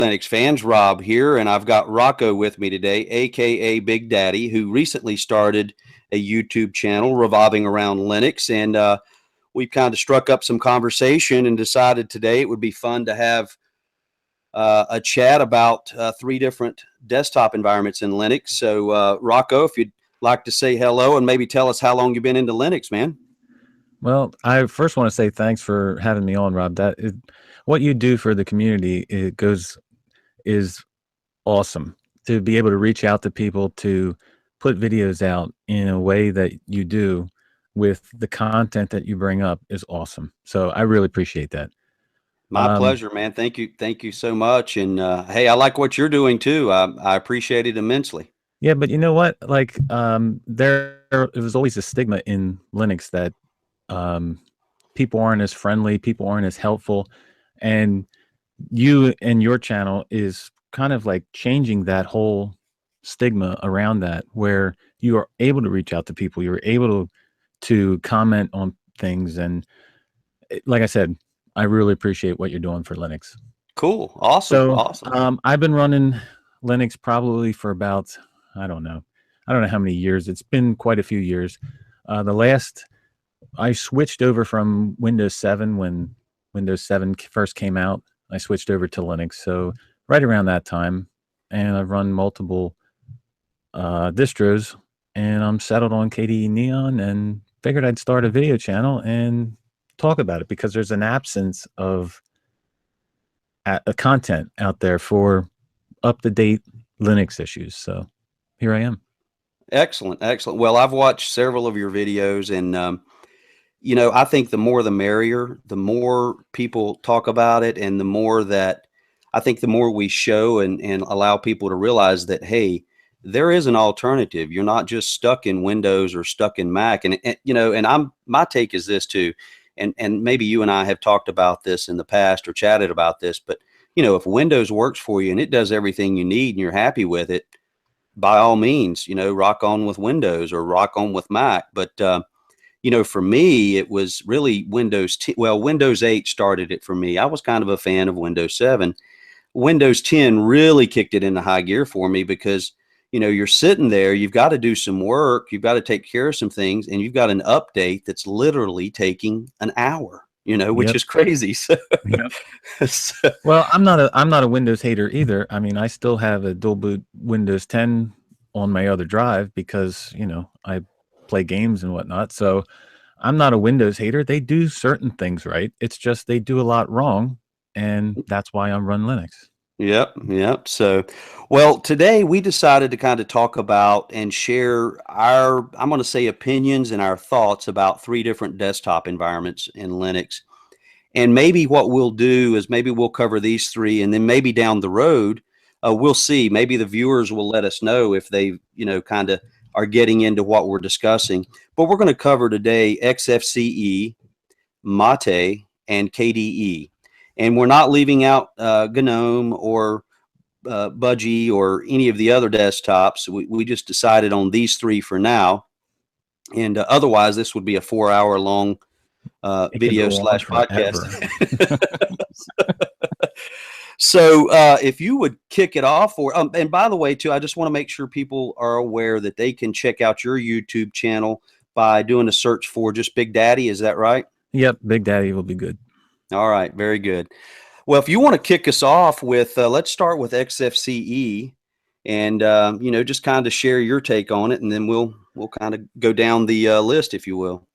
Linux fans, Rob here, and I've got Rocco with me today, aka Big Daddy, who recently started a YouTube channel revolving around Linux. And we've kind of struck up some conversation and decided today it would be fun to have a chat about three different desktop environments in Linux. So, Rocco, if you'd like to say hello and maybe tell us how long you've been into Linux, man. Well, I first want to say thanks for having me on, Rob. What you do for the community is awesome. To be able to reach out to people, to put videos out in a way that you do with the content that you bring up is awesome. So I really appreciate that. My Um, pleasure, man. Thank you so much. And hey, I like what you're doing too. I appreciate it immensely. yeah, but you know what? There it was always a stigma in Linux that um, people aren't as friendly, people aren't as helpful, and you and your channel is kind of like changing that whole stigma around that, where you are able to reach out to people, you're able to comment on things, and like I said, I really appreciate what you're doing for Linux. Cool. Awesome. So Awesome. I've been running Linux probably for about, I don't know, I don't know how many years. It's been quite a few years. The last I switched over from Windows 7 when Windows 7 first came out. I switched over to Linux. So right around that time, and I've run multiple distros, and I'm settled on KDE Neon, and figured I'd start a video channel and talk about it because there's an absence of content out there for up to date Linux issues. So here I am. Excellent. Excellent. Well, I've watched several of your videos, and I think the more the merrier. The more people talk about it, and the more that I think the more we show and allow people to realize that hey, there is an alternative. You're not just stuck in Windows or stuck in Mac. And I'm my take is this too, and maybe you and I have talked about this in the past or chatted about this, but if Windows works for you and it does everything you need and you're happy with it, by all means, rock on with Windows or rock on with Mac. But for me, it was really Windows 10. Well, Windows 8 started it for me. I was kind of a fan of Windows 7. Windows 10 really kicked it into high gear for me because, you're sitting there, you've got to do some work, you've got to take care of some things, and you've got an update that's literally taking an hour, which Yep. is crazy. So, Yep. so Well, I'm not a Windows hater either. I mean, I still have a dual boot Windows 10 on my other drive because, I play games and whatnot. So I'm not a Windows hater. They do certain things right. It's just they do a lot wrong, and that's why I'm run Linux. Yep, yep. So, well, today we decided to kind of talk about and share I'm going to say opinions and our thoughts about three different desktop environments in Linux. And maybe what we'll do is maybe we'll cover these three, and then maybe down the road, we'll see. Maybe the viewers will let us know if they, kind of are getting into what we're discussing. But we're going to cover today XFCE, Mate, and KDE. And we're not leaving out GNOME or Budgie or any of the other desktops. We just decided on these three for now. And otherwise, this would be a 4 hour long It could video go on slash podcast. forever. So if you would kick it off, and by the way, too, I just want to make sure people are aware that they can check out your YouTube channel by doing a search for just Big Daddy. Is that right? Yep, Big Daddy will be good. All right, very good. Well, if you want to kick us off with, let's start with XFCE, and just kind of share your take on it, and then we'll kind of go down the list, if you will.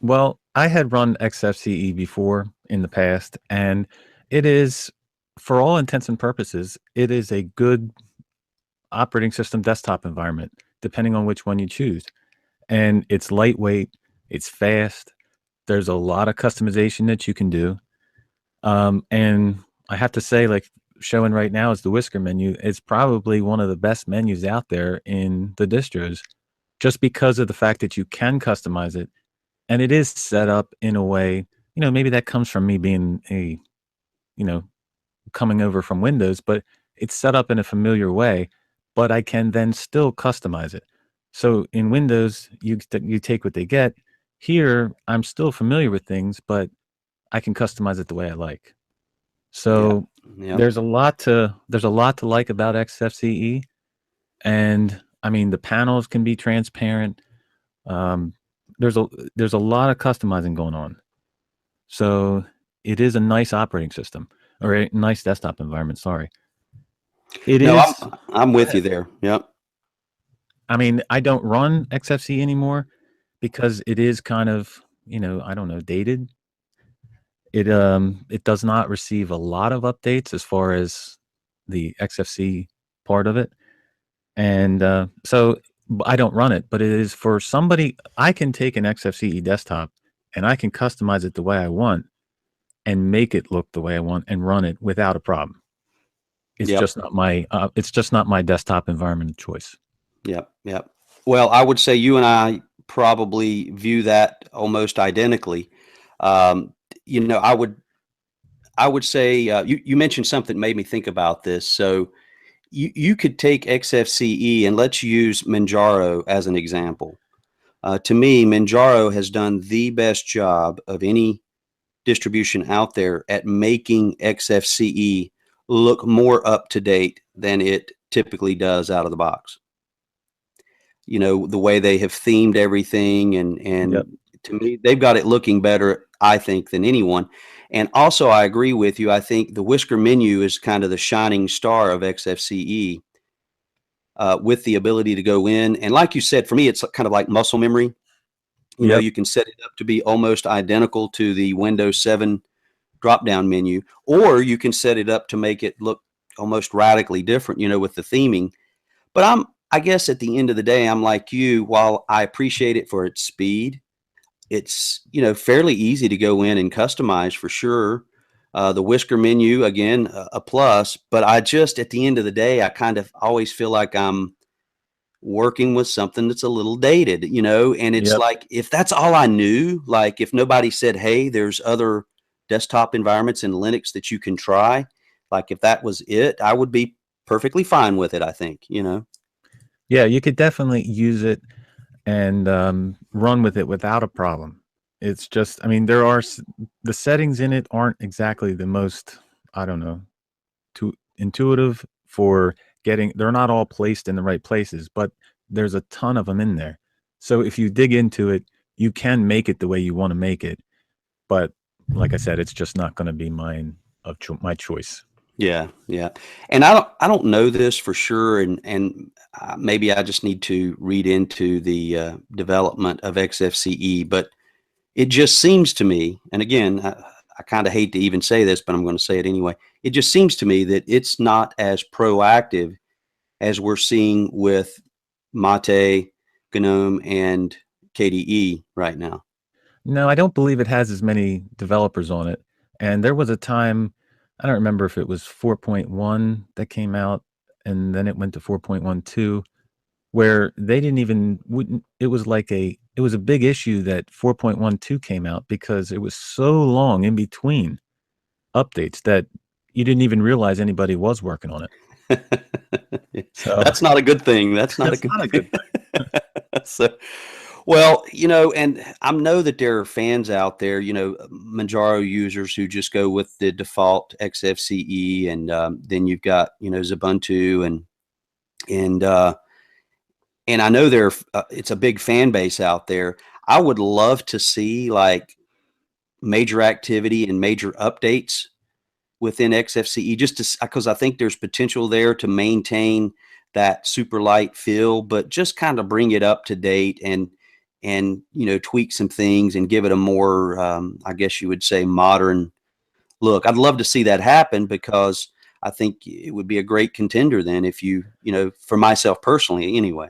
Well, I had run XFCE before in the past, and it is, for all intents and purposes, it is a good operating system desktop environment, depending on which one you choose. And it's lightweight, it's fast, there's a lot of customization that you can do. And I have to say, like, showing right now is the Whisker menu. It's probably one of the best menus out there in the distros, just because of the fact that you can customize it. And it is set up in a way, maybe that comes from me being you know, coming over from Windows, but it's set up in a familiar way, but I can then still customize it. So in Windows, you take what they get. Here, I'm still familiar with things, but I can customize it the way I like. So Yeah. there's a lot to like about XFCE, and I mean the panels can be transparent. Um, there's a there's a lot of customizing going on. So it is a nice operating system or a nice desktop environment. Sorry, it No, is. I'm Go with ahead. you there. Yep. I mean, I don't run XFCE anymore because it is kind of, I don't know, dated. It does not receive a lot of updates as far as the XFC part of it. And so I don't run it, but it is for somebody. I can take an XFCE desktop and I can customize it the way I want and make it look the way I want and run it without a problem. Yep. It's just not my desktop environment of choice. Yep. Yep. Well, I would say you and I probably view that almost identically. Um, I would say you mentioned something that made me think about this. So you could take XFCE and let's use Manjaro as an example. To me, Manjaro has done the best job of any distribution out there at making XFCE look more up to date than it typically does out of the box. The way they have themed everything, Yep. and to me, they've got it looking better, I think, than anyone. And also, I agree with you. I think the Whisker menu is kind of the shining star of XFCE, with the ability to go in. And like you said, for me, it's kind of like muscle memory. Yep. You can set it up to be almost identical to the Windows 7 drop down menu, or you can set it up to make it look almost radically different, with the theming. But I guess at the end of the day, I'm like you. While I appreciate it for its speed, it's fairly easy to go in and customize for sure. The Whisker menu again, a plus. But I just at the end of the day, I kind of always feel like I'm working with something that's a little dated, and it's Yep. like if that's all I knew, like if nobody said, hey, there's other desktop environments in Linux that you can try, like if that was it, I would be perfectly fine with it, I think. Yeah, you could definitely use it and run with it without a problem. It's just, I mean, the settings in it aren't exactly the most, I don't know, too intuitive for getting. They're not all placed in the right places, but there's a ton of them in there. So if you dig into it, you can make it the way you want to make it. But like I said, it's just not going to be my choice. Yeah, yeah. And I don't know this for sure, and maybe I just need to read into the development of XFCE, but it just seems to me, and again, I kind of hate to even say this, but I'm going to say it anyway. It just seems to me that it's not as proactive as we're seeing with Mate, GNOME, and KDE right now. No, I don't believe it has as many developers on it. And there was a time, I don't remember if it was 4.1 that came out and then it went to 4.12 where they didn't even wouldn't it was a big issue that 4.12 came out because it was so long in between updates that you didn't even realize anybody was working on it. So That's not a good thing. That's not a that's good not a thing. good thing. So, well, and I know that there are fans out there, Manjaro users who just go with the default XFCE, and then you've got, Ubuntu, and and I know it's a big fan base out there. I would love to see like major activity and major updates within XFCE, just because I think there's potential there to maintain that super light feel, but just kind of bring it up to date and tweak some things and give it a more, I guess you would say, modern look. I'd love to see that happen because I think it would be a great contender then if for myself personally anyway.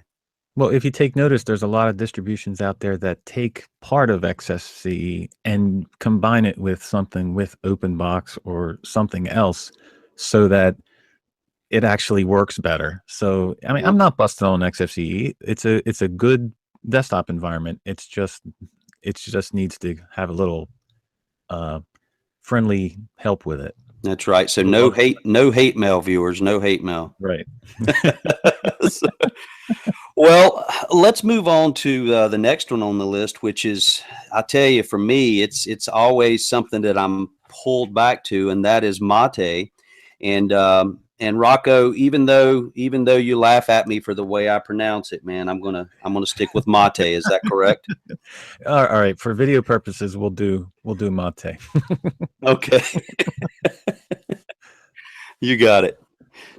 Well, if you take notice, there's a lot of distributions out there that take part of XFCE and combine it with something with OpenBox or something else so that it actually works better. So, I mean, Yeah. I'm not busting on XFCE. It's a good desktop environment. It just needs to have a little uh, friendly help with it. That's right. So Little oversight. no hate mail, viewers, no hate mail. Right. So, well, let's move on to the next one on the list, which is, I tell you, for me, it's always something that I'm pulled back to, and that is Mate. And Rocco, even though you laugh at me for the way I pronounce it, man, I'm gonna stick with Mate. Is that correct? All right. For video purposes, we'll do Mate. Okay, you got it.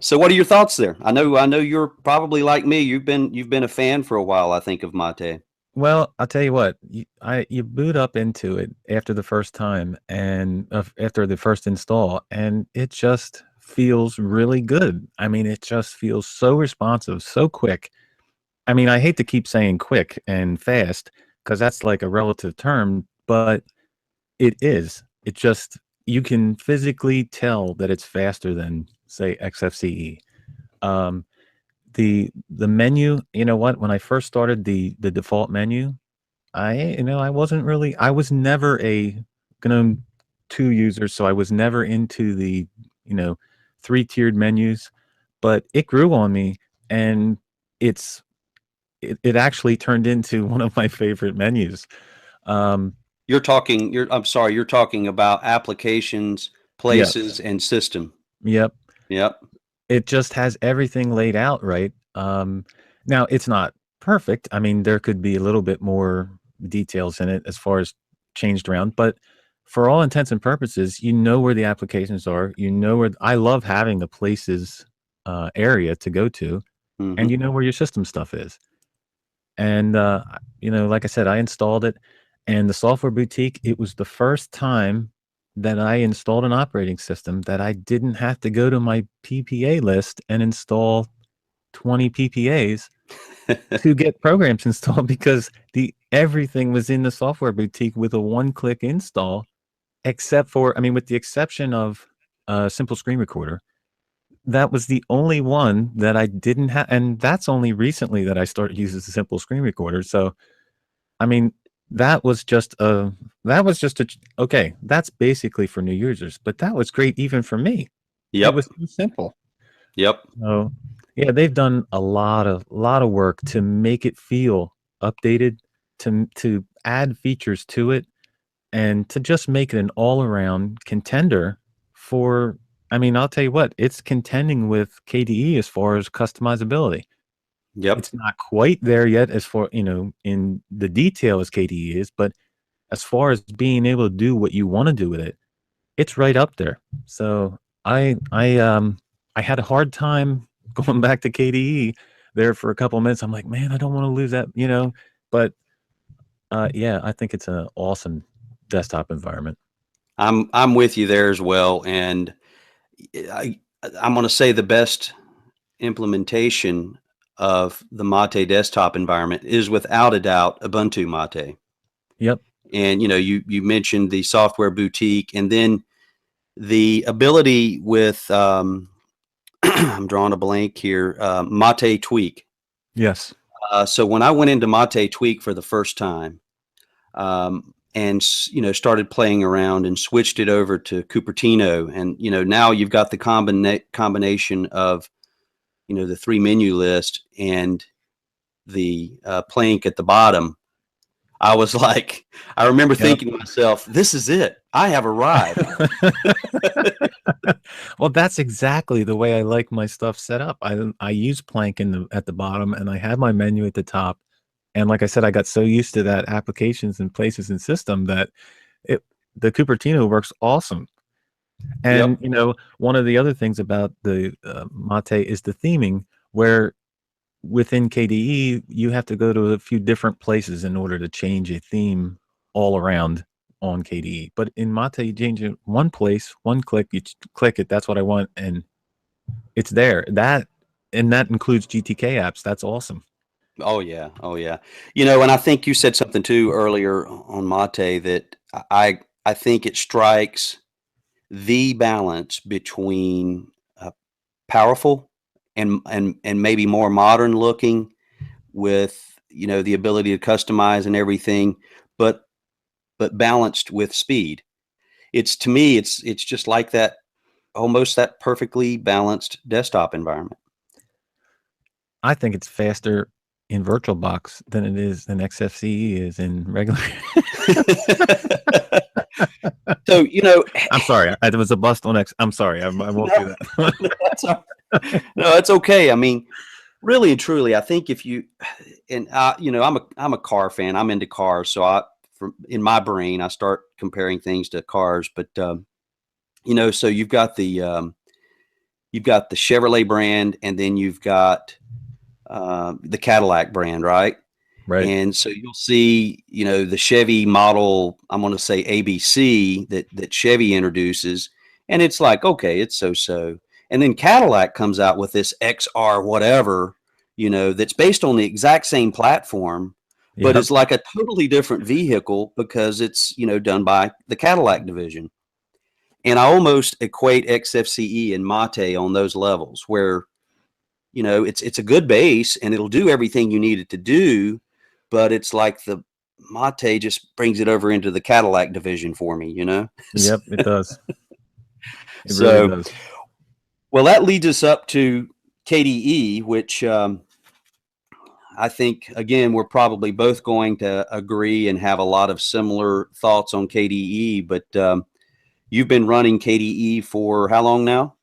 So, what are your thoughts there? I know you're probably like me. You've been a fan for a while, I think, of Mate. Well, I'll tell you what, you boot up into it after the first time and after the first install, and it just feels really good. I mean, it just feels so responsive, so quick. I mean, I hate to keep saying quick and fast because that's like a relative term, but it is. It just you can physically tell that it's faster than say XFCE. Um, the menu, you know what? When I first started the default menu, I wasn't really I was never a GNOME 2 user, so I was never into the, you know, three-tiered menus, but it grew on me and it's it actually turned into one of my favorite menus. Um, I'm sorry, you're talking about applications, yes. places, and system. Yep. Yep. It just has everything laid out right. Now it's not perfect. I mean, there could be a little bit more details in it as far as changed around, but for all intents and purposes, you know where the applications are. You know where I love having the places area to go to, and Hmm. you know where your system stuff is. And you know, like I said, I installed it, and the software boutique. It was the first time that I installed an operating system that I didn't have to go to my PPA list and install 20 PPAs to get programs installed because the everything was in the software boutique with a one-click install, except for, I mean, with the exception of Simple Screen Recorder. That was the only one that I didn't have, and that's only recently that I started using the Simple Screen Recorder. So, I mean, that was just a okay. That's basically for new users, but that was great even for me. It Yep. was too simple. Yep. So, yeah, they've done a lot of work to make it feel updated, to add features to it, and to just make it an all-around contender for. I mean, I'll tell you what, it's contending with KDE as far as customizability. Yep. It's not quite there yet as far, you know, in the detail as KDE is, but as far as being able to do what you want to do with it, it's right up there. So I had a hard time going back to KDE there for a couple of minutes. I'm like, man, I don't want to lose that, you know. But yeah, I think it's an awesome desktop environment. I'm with you there as well, and I I'm going to say the best implementation of the Mate desktop environment is without a doubt Ubuntu Mate. Yep. And you mentioned the software boutique, and then the ability with I'm drawing a blank here, Mate Tweak. Yes. So when I went into Mate Tweak for the first time, and started playing around and switched it over to Cupertino, and now you've got the combination of the three menu list and the plank at the bottom. I was like, I remember Yep. thinking to myself, this is it. I have arrived. Well, that's exactly the way I like my stuff set up. I use Plank at the bottom, and I have my menu at the top. And like I said, I got so used to that applications and places and system that it the Cupertino works awesome. And Yep. you know, one of the other things about the Mate is the theming, where within KDE you have to go to a few different places in order to change a theme all around on KDE. But in Mate, you change it one place, one click, click it. That's what I want, and it's there. That includes GTK apps. That's awesome. Oh yeah. Oh yeah. And I think you said something too earlier on Mate that I think it strikes the balance between powerful and maybe more modern looking with the ability to customize and everything, but balanced with speed. It's to me, it's just like that, almost that perfectly balanced desktop environment. I think it's faster in VirtualBox than XFCE is in regular. So, you know, I'm sorry. There was a bust on X. I'm sorry. I won't no, do that. that's all- no, it's okay. I mean, really and truly, I think if you and you know, I'm a car fan. I'm into cars, so in my brain, I start comparing things to cars. But you know, so you've got the Chevrolet brand, and then you've got the Cadillac brand, right? Right. And so you'll see, you know, the Chevy model, I'm going to say ABC that Chevy introduces, and it's like, okay, it's so. And then Cadillac comes out with this XR whatever, you know, that's based on the exact same platform, but Yep. is like a totally different vehicle because it's, you know, done by the Cadillac division. And I almost equate XFCE and Mate on those levels where, you know, it's a good base and it'll do everything you need it to do, but it's like the Mate just brings it over into the Cadillac division for me, you know? Yep. It does. It really So, does. well, that leads us up to KDE, which I think, again, we're probably both going to agree and have a lot of similar thoughts on KDE, but you've been running KDE for how long now?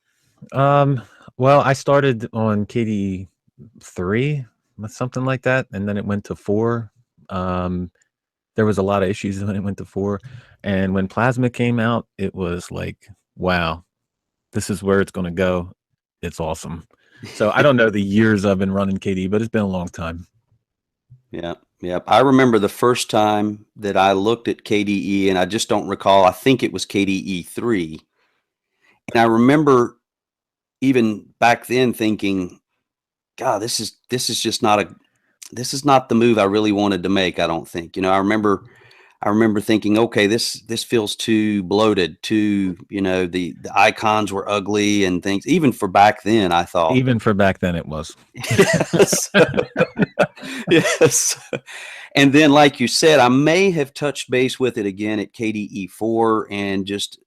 Um, well, I started on KD 3, something like that, and then it went to 4. Um, there was a lot of issues when it went to 4, and when Plasma came out, it was like, wow, this is where it's going to go. It's awesome. So I don't know the years I've been running KD, but it's been a long time. Yeah, yeah. I remember the first time that I looked at KDE, and I just don't recall. I think it was KDE 3. And I remember even back then thinking, God, this is just not a this is not the move I really wanted to make, I don't think. You know, I remember thinking, okay, this feels too bloated, too, you know, the icons were ugly and things. Even for back then, I thought. Even for back then, it was. Yes. Yes. And then, like you said, I may have touched base with it again at KDE 4 and just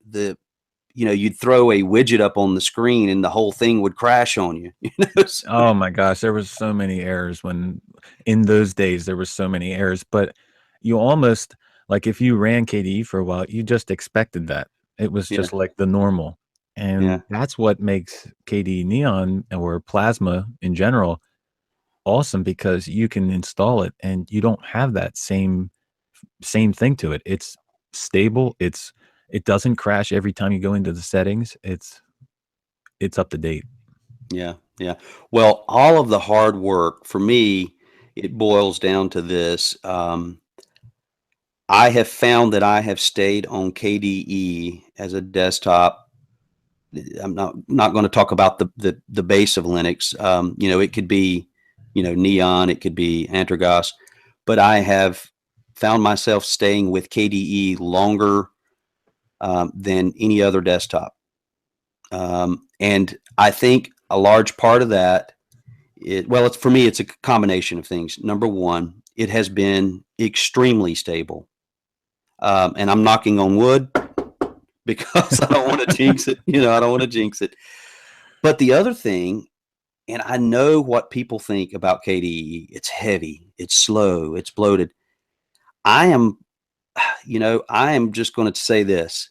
you know, you'd throw a widget up on the screen and the whole thing would crash on you. You know? Oh my gosh, there was so many errors when in those days there was so many errors, but you almost like if you ran KDE for a while, you just expected that. It was Yeah. just like the normal. Yeah. And that's what makes KDE Neon or Plasma in general awesome because you can install it and you don't have that same thing to it. It's stable, it doesn't crash every time you go into the settings. It's up to date. Yeah. Yeah. Well, all of the hard work for me, it boils down to this. I have found that I have stayed on KDE as a desktop. I'm not going to talk about the base of Linux. You know, it could be, you know, Neon, it could be Antergos, but I have found myself staying with KDE longer than any other desktop. And I think a large part of that, well, it's for me, it's a combination of things. Number one, it has been extremely stable. And I'm knocking on wood because I don't want to jinx it. You know, I don't want to jinx it. But the other thing, and I know what people think about KDE, it's heavy, it's slow, it's bloated. I am, you know, I am just going to say this.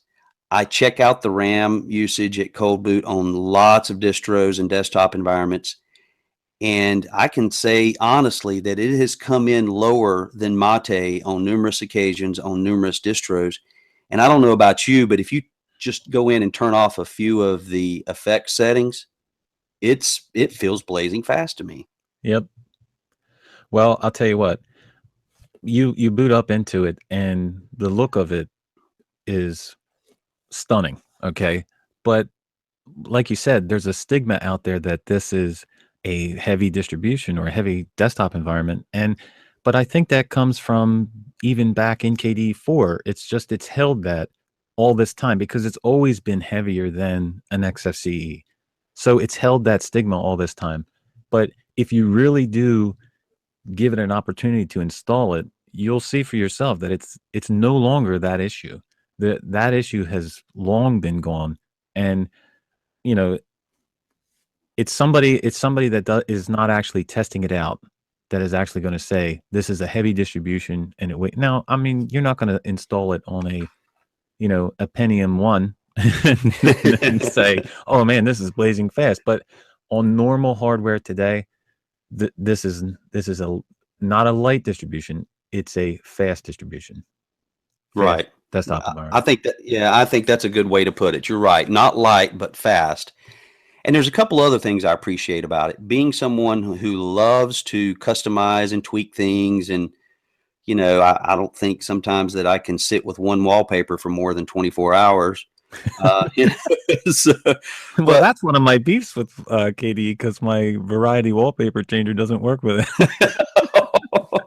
I check out the RAM usage at Cold Boot on lots of distros and desktop environments. And I can say honestly that it has come in lower than Mate on numerous occasions on numerous distros. And I don't know about you, but if you just go in and turn off a few of the effect settings, it feels blazing fast to me. Yep. Well, I'll tell you what. You boot up into it and the look of it is stunning, okay? But like you said, there's a stigma out there that this is a heavy distribution or a heavy desktop environment. But I think that comes from even back in KD4. It's just it's held that all this time because it's always been heavier than an XFCE. So it's held that stigma all this time. But if you really do give it an opportunity to install it, you'll see for yourself that it's no longer that issue. That issue has long been gone. And you know, it's somebody that is not actually testing it out that is actually going to say this is a heavy distribution and it wait. Now, I mean, you're not going to install it on a a Pentium 1 and say, oh man, this is blazing fast. But on normal hardware today, this is not a light distribution. It's a fast distribution. Fast Right. desktop I environment. think that, yeah, I think that's a good way to put it. You're right. Not light, but fast. And there's a couple other things I appreciate about it. Being someone who loves to customize and tweak things. And, I don't think sometimes that I can sit with one wallpaper for more than 24 hours. You know, so, Well, but that's one of my beefs with KDE because my variety wallpaper changer doesn't work with it.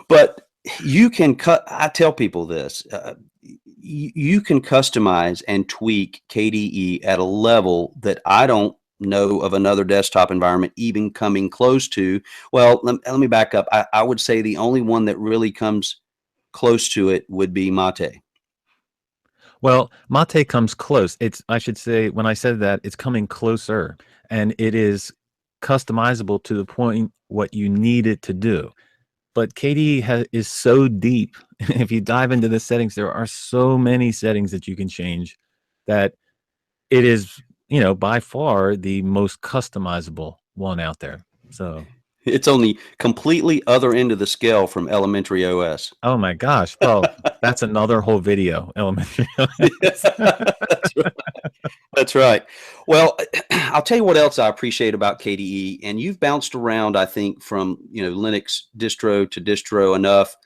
but you can cut. I tell people this. You can customize and tweak KDE at a level that I don't know of another desktop environment even coming close to. Well, let me back up. I would say the only one that really comes close to it would be Mate. Well, Mate comes close. I should say, when I said that, it's coming closer, and it is customizable to the point what you need it to do. But KDE is so deep. If you dive into the settings, there are so many settings that you can change that it is, by far the most customizable one out there. So, It's on the completely other end of the scale from Elementary OS. oh my gosh. Well, that's another whole video, elementary. That's right. That's right. Well, I'll tell you what else I appreciate about KDE, and you've bounced around, I think, from Linux distro to distro enough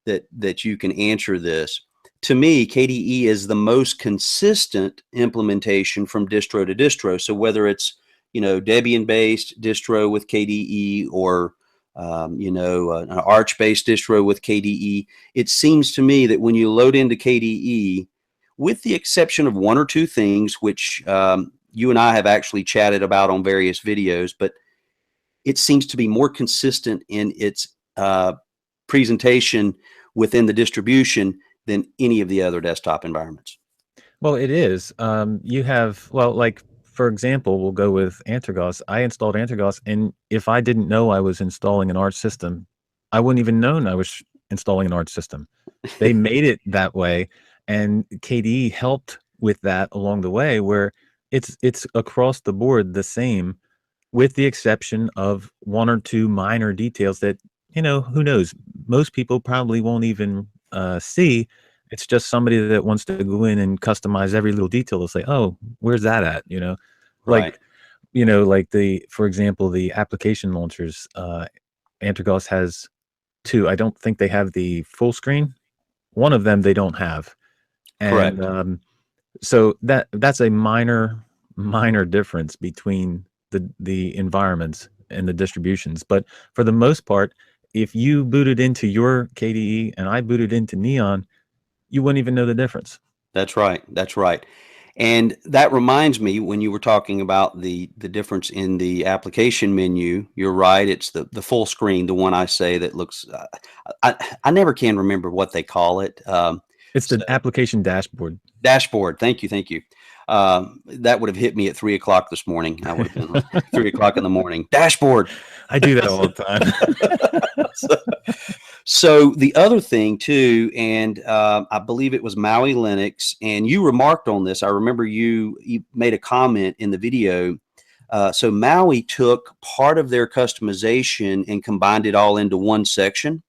that you can answer this. To me, KDE is the most consistent implementation from distro to distro. So whether it's Debian-based distro with KDE or an Arch-based distro with KDE, it seems to me that when you load into KDE, with the exception of one or two things, which you and I have actually chatted about on various videos, but it seems to be more consistent in its presentation within the distribution than any of the other desktop environments. Well, it is. You have, well, like, for example, we'll go with Antergos. I installed Antergos, and if I didn't know I was installing an Arch system, I wouldn't even known I was installing an Arch system. They made it that way, and KDE helped with that along the way, where it's across the board the same, with the exception of one or two minor details that, who knows? Most people probably won't even see. It's just somebody that wants to go in and customize every little detail. They'll say, "Oh, where's that at?" Right. Like, for example, the application launchers. Antergos has two. I don't think they have the full screen. One of them they don't have, and Correct. so that's a minor difference between the environments and the distributions. But for the most part, if you booted into your KDE and I booted into Neon, you wouldn't even know the difference. That's right. That's right. And that reminds me, when you were talking about the difference in the application menu, you're right. It's the full screen, the one I say that looks. I never can remember what they call it. It's So the application dashboard. dashboard. Thank you. Thank you. That would have hit me at 3 o'clock this morning. I would have been 3 o'clock in the morning. Dashboard. I do that all the time. So the other thing too, and I believe it was Maui Linux, and you remarked on this. I remember you made a comment in the video. So Maui took part of their customization and combined it all into one section.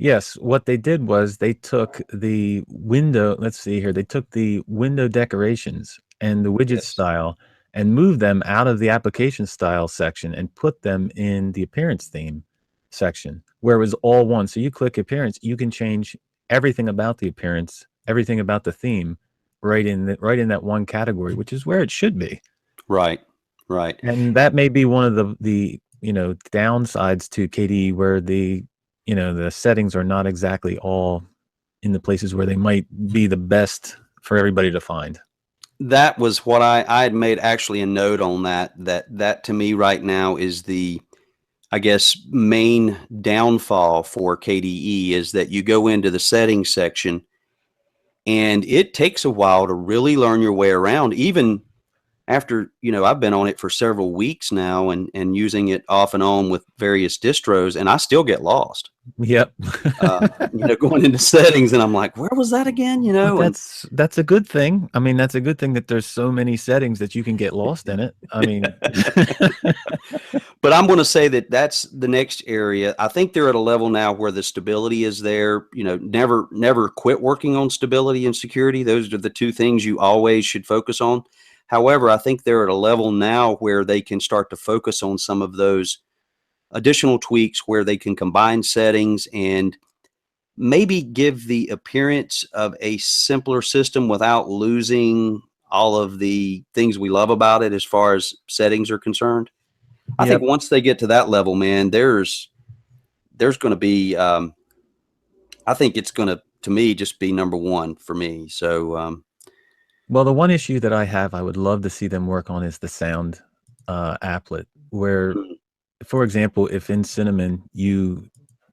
Yes, what they did was they took the window, let's see here, they took the window decorations and the widget Yes. style and moved them out of the application style section and put them in the appearance theme section where it was all one. So you click appearance, you can change everything about the appearance, everything about the theme right in that one category, which is where it should be. Right. Right. And that may be one of the downsides to KDE, where the settings are not exactly all in the places where they might be the best for everybody to find. That was what I had made actually a note on that to me right now is the, I guess, main downfall for KDE is that you go into the settings section and it takes a while to really learn your way around. Even after, I've been on it for several weeks now and using it off and on with various distros, and I still get lost, Yep. going into settings, and I'm like, where was that again? But And that's a good thing. I mean, that's a good thing that there's so many settings that you can get lost in it. I mean, but I'm going to say that that's the next area. I think they're at a level now where the stability is there. Never quit working on stability and security. Those are the two things you always should focus on. However, I think they're at a level now where they can start to focus on some of those additional tweaks where they can combine settings and maybe give the appearance of a simpler system without losing all of the things we love about it as far as settings are concerned. I think yep. once they get to that level, man, there's going to be, I think it's going to me, just be number one for me. So, Well, the one issue that I have, I would love to see them work on is the sound applet, where, mm, for example, if in Cinnamon you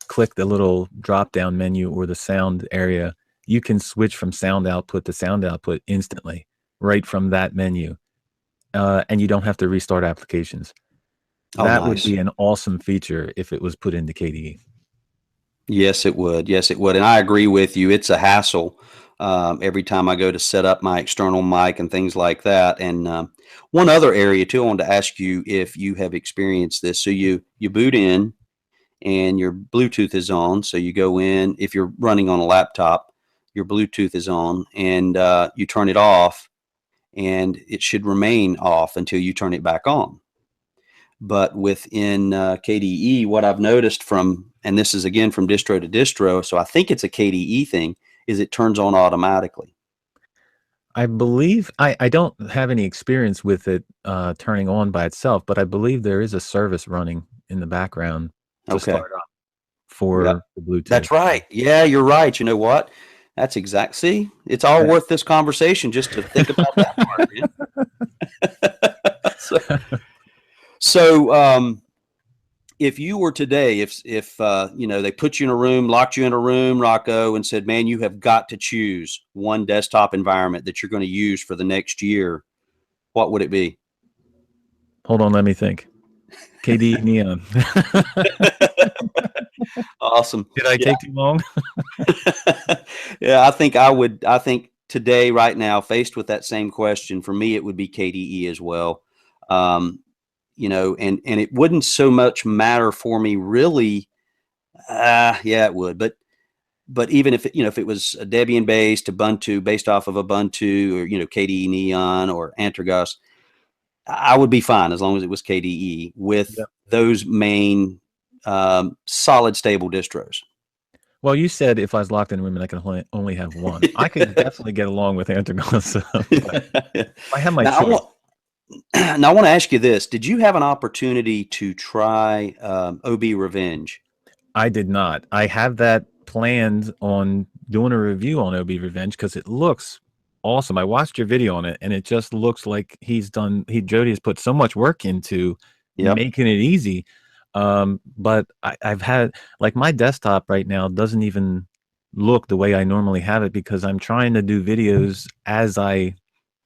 click the little drop down menu or the sound area, you can switch from sound output to sound output instantly right from that menu. And you don't have to restart applications. oh, That would nice. be an awesome feature if it was put into KDE. Yes, it would. Yes, it would. And I agree with you. It's a hassle every time I go to set up my external mic and things like that. And one other area too, I wanted to ask you if you have experienced this. So you boot in and your Bluetooth is on. So you go in, if you're running on a laptop, your Bluetooth is on, and you turn it off, and it should remain off until you turn it back on. But within KDE, what I've noticed and this is again from distro to distro, so I think it's a KDE thing, is it turns on automatically. I believe I don't have any experience with it turning on by itself, but I believe there is a service running in the background to Okay. start up Yep. for the Bluetooth. That's right. Yeah, you're right. You know what? That's exact. See, it's all Yeah. worth this conversation just to think about that part, man. So, if you were today, if they put you in a room, locked you in a room, Rocco, and said, "Man, you have got to choose one desktop environment that you're going to use for the next year," what would it be? Hold on, let me think. KDE Neon. Awesome. Did I Yeah. take too long? Yeah, I think I would. I think today, right now, faced with that same question, for me, it would be KDE as well. Um, and it wouldn't so much matter for me, really. Yeah, it would, but even if it was a Debian based Ubuntu based off of Ubuntu or KDE Neon or Antergos, I would be fine as long as it was KDE with Yep. those main solid stable distros. Well, you said if I was locked in a room and I could only have one, I could definitely get along with Antergos. But I have my Now I choice. want now I want to ask you this: did you have an opportunity to try OB Revenge? I did not. I have that planned on doing a review on OB Revenge because it looks awesome. I watched your video on it, and it just looks like Jody has put so much work into Yep. making it easy. But I've had, like, my desktop right now doesn't even look the way I normally have it because I'm trying to do videos as I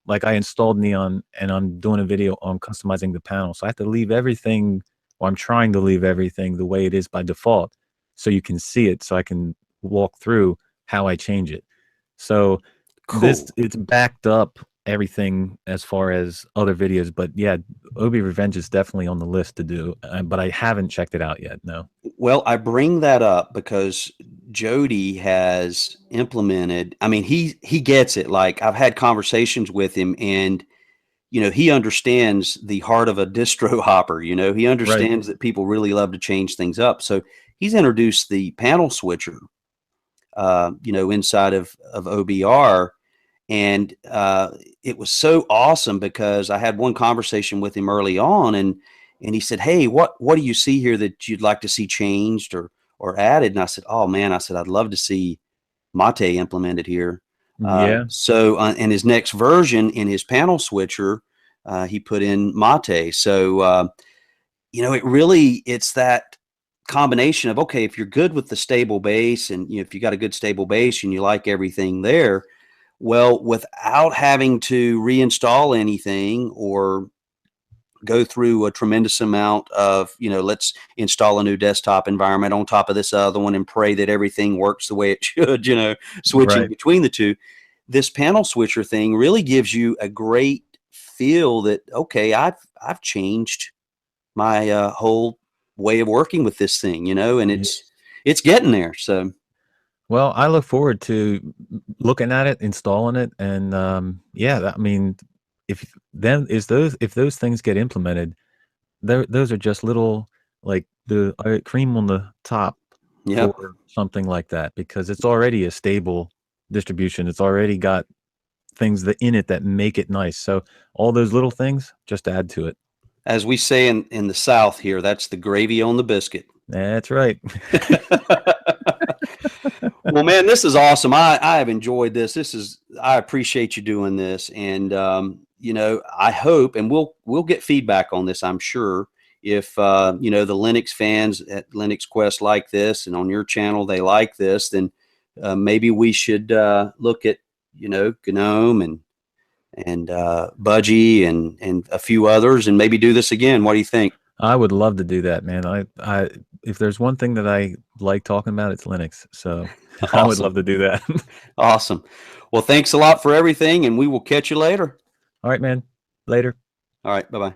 installed Neon and I'm doing a video on customizing the panel. So I have to leave everything, or I'm trying to leave everything the way it is by default so you can see it, so I can walk through how I change it. So Cool. it's backed up everything as far as other videos, but yeah, OB Revenge is definitely on the list to do, but I haven't checked it out yet. No. Well, I bring that up because Jody has implemented. I mean, he gets it. Like, I've had conversations with him, and he understands the heart of a distro hopper. He Right. understands that people really love to change things up. So he's introduced the panel switcher, inside of OBR, and it was so awesome because I had one conversation with him early on, and he said, "Hey, what do you see here that you'd like to see changed or added?" And I said, "Oh man," I said, "I'd love to see Mate implemented here." Yeah. So in his next version, in his panel switcher, he put in Mate. So it's that combination of, okay, if you're good with the stable base, and if you got a good stable base and you like everything there, Well, without having to reinstall anything or go through a tremendous amount of, let's install a new desktop environment on top of this other one and pray that everything works the way it should, switching Right. between the two. This panel switcher thing really gives you a great feel that, okay, I've changed my whole way of working with this thing, and it's getting there. So, Well, I look forward to looking at it, installing it, and I mean, if those things get implemented, those are just little like the cream on the top yep. for something like that because it's already a stable distribution. It's already got things that in it that make it nice. So all those little things just add to it. As we say in the South here, that's the gravy on the biscuit. That's right. Well, man, this is awesome. I have enjoyed this. I appreciate you doing this. And, I hope, and we'll get feedback on this, I'm sure. If, the Linux fans at Linux Quest like this and on your channel, they like this, then maybe we should look at, GNOME and Budgie and a few others and maybe do this again. What do you think? I would love to do that, man. I if there's one thing that I like talking about, it's Linux. So I would love Awesome. to do that. Awesome. Well, thanks a lot for everything, and we will catch you later. All right, man. Later. All right. Bye-bye.